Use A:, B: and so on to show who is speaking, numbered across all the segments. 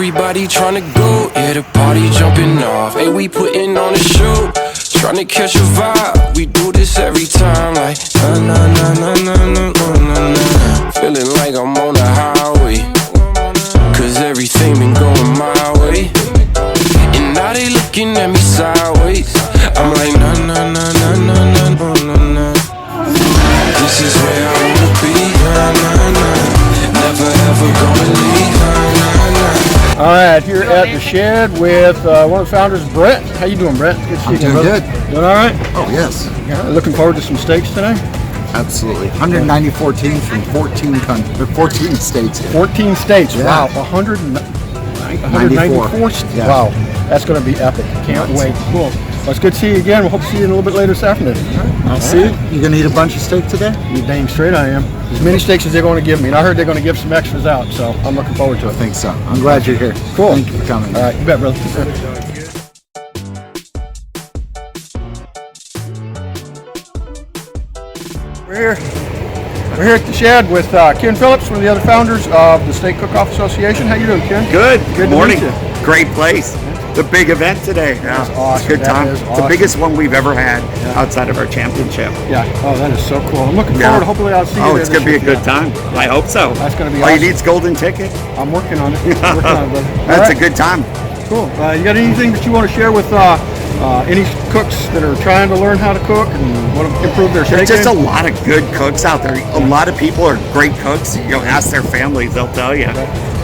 A: everybody tryna go. Yeah, the party jumping off. Hey, we putting on a show, tryna catch a vibe. We do this every time, like na na na na na na na na. Feeling like I'm on the highway, cause everything been going my way. And now they looking at me sideways. I'm like na na na na na na na na. This is where I wanna be, na na na. Never ever gonna leave, na na na.
B: All right, here at the Shed with one of the founders, Brett. How you doing, Brett? Good to see you,
C: doing
B: brother.
C: good.
B: Doing all right?
C: Oh, yes.
B: Yeah, looking forward to some steaks today?
C: Absolutely. 194 teams from 14 states.
B: 14 states,
C: Yeah.
B: wow. 194 states.
C: Yeah.
B: Wow, that's going to be epic. Can't wait. Cool. Well, it's good to see you again. We'll hope to see you a little bit later this afternoon.
C: I'll see you. You going to eat a bunch of steak today?
B: You dang straight I am. As many steaks as they're going to give me. And I heard they're going to give some extras out, so I'm looking forward to it.
C: I think so. I'm glad you're here.
B: Cool.
C: Thank you for coming.
B: All right, you bet, brother. We're here at the Shed with Ken Phillips, one of the other founders of the Steak Cookoff Association. How you doing, Ken?
D: Good.
B: Good
D: morning.
B: To meet you.
D: Great place. The big event today.
B: That's
D: Yeah,
B: awesome.
D: It's a good
B: That
D: time.
B: is
D: It's
B: awesome.
D: the biggest one we've ever had outside of our championship.
B: Yeah. Oh, that is so cool. I'm looking forward to hopefully I'll see you
D: Oh,
B: there
D: it's going to be a
B: this year.
D: good time. I hope so.
B: That's going to be
D: All
B: awesome.
D: you need is golden ticket.
B: I'm working on it. Working on it, brother.
D: That's
B: All
D: a
B: right.
D: good time.
B: Cool. You got anything that you want to share with any cooks that are trying to learn how to cook and want to improve their steak
D: There's just a
B: game?
D: lot of good cooks out there. A lot of people are great cooks. You know, ask their families, they'll tell you.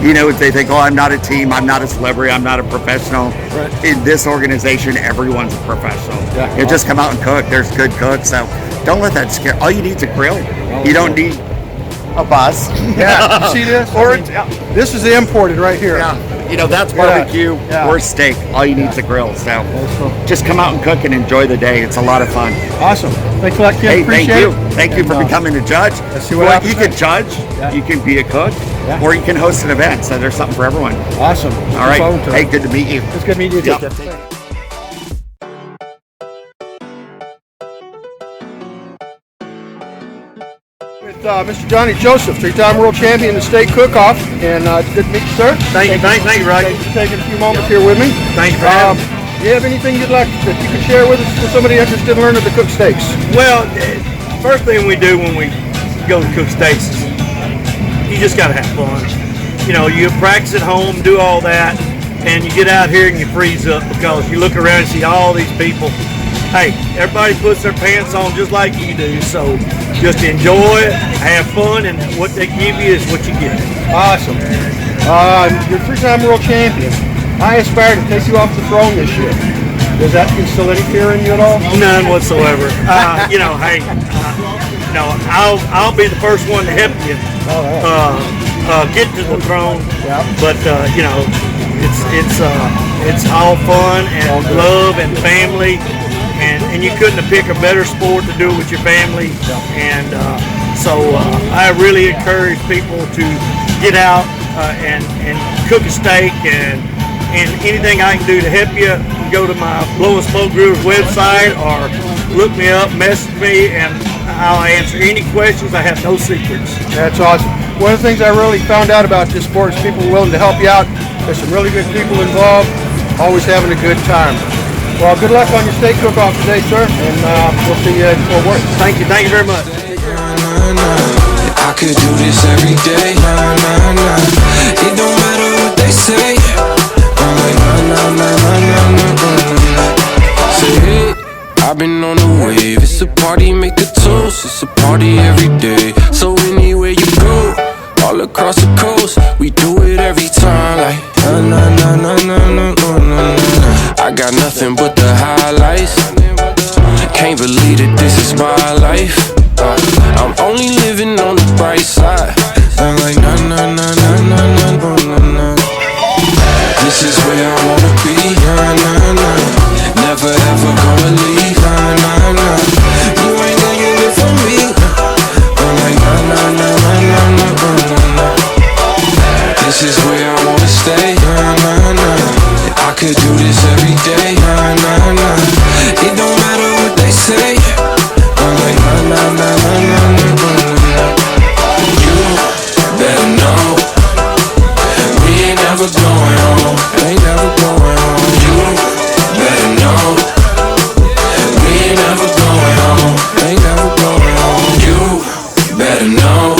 D: You know, they think, oh, I'm not a team, I'm not a celebrity, I'm not a professional.
B: Right.
D: In this organization, everyone's a professional.
B: Yeah.
D: You just come out and cook. There's good cooks, so don't let that scare. All you need is a grill. You don't need a bus.
B: Yeah. You see this?
D: Or
B: This is imported right here.
D: yeah, you know, that's barbecue
B: Yeah.
D: or steak. All you need is a grill. So
B: That's cool.
D: just come out and cook and enjoy the day. It's a lot of fun.
B: Awesome. Thanks for that, Ken.
D: Hey,
B: Appreciate
D: thank you.
B: it.
D: Thank you for
B: And,
D: becoming a judge.
B: let's see what
D: Well,
B: happens
D: you can
B: next.
D: judge,
B: Yeah.
D: you can be a cook,
B: Yeah.
D: or you can host an event. So there's something for everyone.
B: Awesome.
D: All right. Hey, good to meet you.
B: It's good meeting you.
D: Yep.
B: Take care. With Mr. Jonny Joseph, three-time world champion in the Steak Cookoff, and good to meet you, sir.
D: Thank you, Rocky.
B: Thanks for taking a few moments here with me.
D: Thank you for having me.
B: Do you have anything you'd like that you could share with us for somebody interested in learning to cook steaks?
E: Well, first thing we do when we go to cook steaks is you just gotta have fun. You know, you practice at home, do all that, and you get out here and you freeze up because you look around and see all these people. Hey, everybody puts their pants on just like you do, so just enjoy it, have fun, and what they give you is what you get.
B: Awesome. You're three-time world champion. I aspire to take you off the throne this year. Does that instill any fear in you at all?
E: None whatsoever. You know, hey, you know, I'll be the first one to help you get to the throne.
B: Yeah.
E: But you know, it's all fun and love and family, and you couldn't have picked a better sport to do it with your family. And so I really encourage people to get out and cook a steak and anything I can do to help you. Go to my Blowing Smoke Grillers website or look me up, message me, and I'll answer any questions. I have no secrets.
B: That's awesome. One of the things I really found out about this sport is people are willing to help you out. There's some really good people involved, always having a good time. Well, good luck on your steak cook-off today, sir, and we'll see you at Fort Worth.
E: Thank you very much.
A: I could do this every day. It don't matter what they say. I'm like say hey, I've been on the wave. It's a party, make a toast. It's a party every day. So anywhere you go, all across the coast, we do it every time. Like I got nothing but the highlights. Can't believe that this is my life. I'm only living on the bright side. I'm like this is where I wanna be. Never ever gonna leave. You ain't gonna get it from me. I'm like this is where I wanna stay. I could do this every day. It don't matter what they say. I'm like you better know we ain't never gonna going home. Ain't never going home. You better know. We ain't never going home. Ain't never going home. You better know.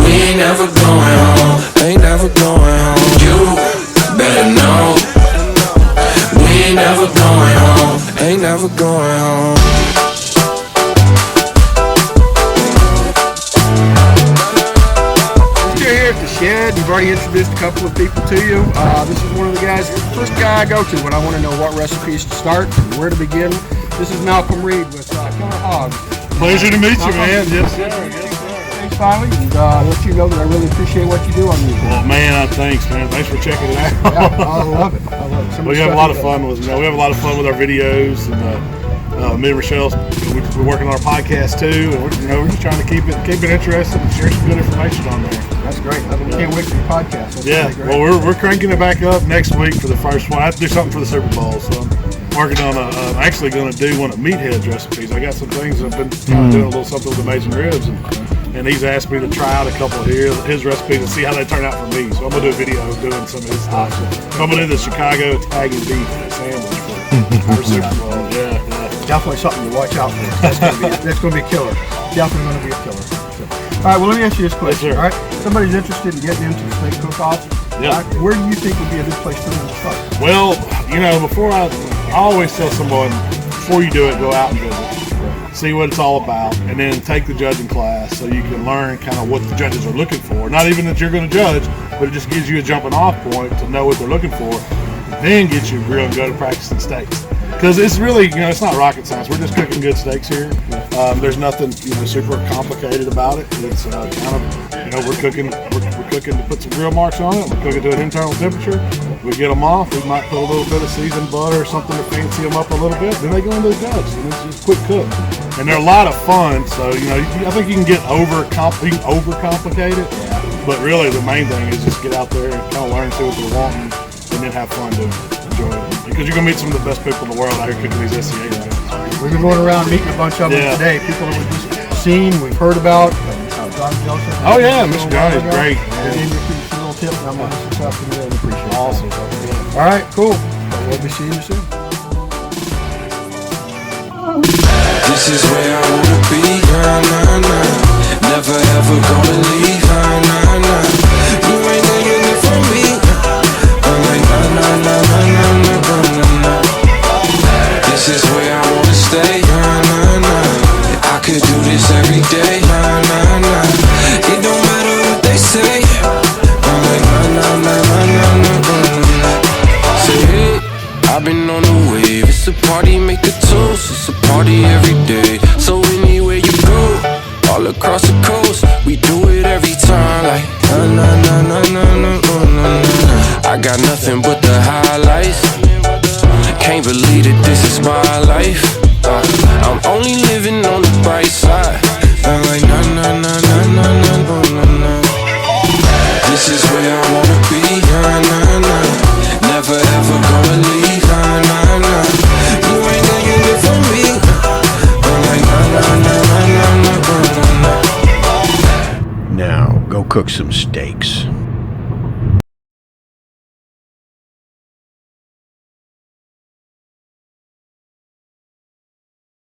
A: We ain't never going home. Ain't never going home. You better know. We ain't never going home. Ain't never going home.
B: Here at the Shed, you've already introduced a couple of people to you. This is one of the guys, first guy I go to when I want to know what recipes to start and where to begin. This is Malcom Reed with Killer Hogs.
F: Pleasure to meet you, man. Yes, sir.
B: Thanks, finally, and let you know that I really appreciate what you do on YouTube.
F: Well, man, thanks, man. Thanks for checking it out.
B: Yeah, I love it. I love it.
F: We have a lot of fun with, we have a lot of fun with our videos, and me and Rochelle, we're working on our podcast too, and we're just trying to keep it interesting and share some good information on there.
B: That's great. I can't wait for your podcast. That's
F: yeah,
B: really great.
F: well, we're cranking it back up next week for the first one. I have to do something for the Super Bowl, so I'm working on actually going to do one of meathead recipes. I got some things I've been doing a little something with amazing ribs, and he's asked me to try out a couple of his recipes and see how they turn out for me. So I'm going to do a video of doing some of his stuff. So I'm going to do the Chicago Italian beef sandwich for Super Bowl. Yeah.
B: Definitely something to watch out for. That's going to be a killer. Definitely going to be a killer. So, all right, well, let me ask you this question.
F: Yes, sir.
B: All right, somebody's interested in getting into the steak cook-off.
F: Yeah.
B: Where do you think would be a good place for them to start?
F: Well, before I always tell someone, before you do it, go out and visit. See what it's all about, and then take the judging class so you can learn kind of what the judges are looking for. Not even that you're going to judge, but it just gives you a jumping off point to know what they're looking for. Then get you real and go to practicing steaks. Because it's really, it's not rocket science. We're just cooking good steaks here. There's nothing, super complicated about it. It's kind of, we're cooking to put some grill marks on it. We're cooking to an internal temperature. We get them off. We might put a little bit of seasoned butter or something to fancy them up a little bit. Then they go into the jugs, and it's just quick cook. And they're a lot of fun. So I think you can get overcomplicate it. But really, the main thing is just get out there and kind of learn, see what they're wanting, and then have fun doing it. Enjoy it. Because you're going to meet some of the best people in the world out here cooking these SCA things.
B: We've been going around meeting a bunch of them today. People that we've just seen, we've heard about. Jonny Joseph.
F: Oh yeah, Mr. Johnny's great.
B: And then your little tip, and I'm going to stuff and really appreciate it.
F: Awesome.
B: All right, cool. We'll be seeing you soon.
A: This is where I wanna be, never ever gonna leave, You ain't taking it from me. I'm like, This is where I wanna stay, I could do this every day, It don't matter what they say. I'm like, Say, hey, I've been on the wave. It's a party, make a toast. It's a party every day. So anywhere you go, all across the coast, we do it every time. Like I got nothing but the highlights. Can't believe that this is my life. I'm only living on the bright side. I'm like This is where I wanna be. Never ever gonna leave. You ain't taking it from me. I'm like Now go cook some steaks.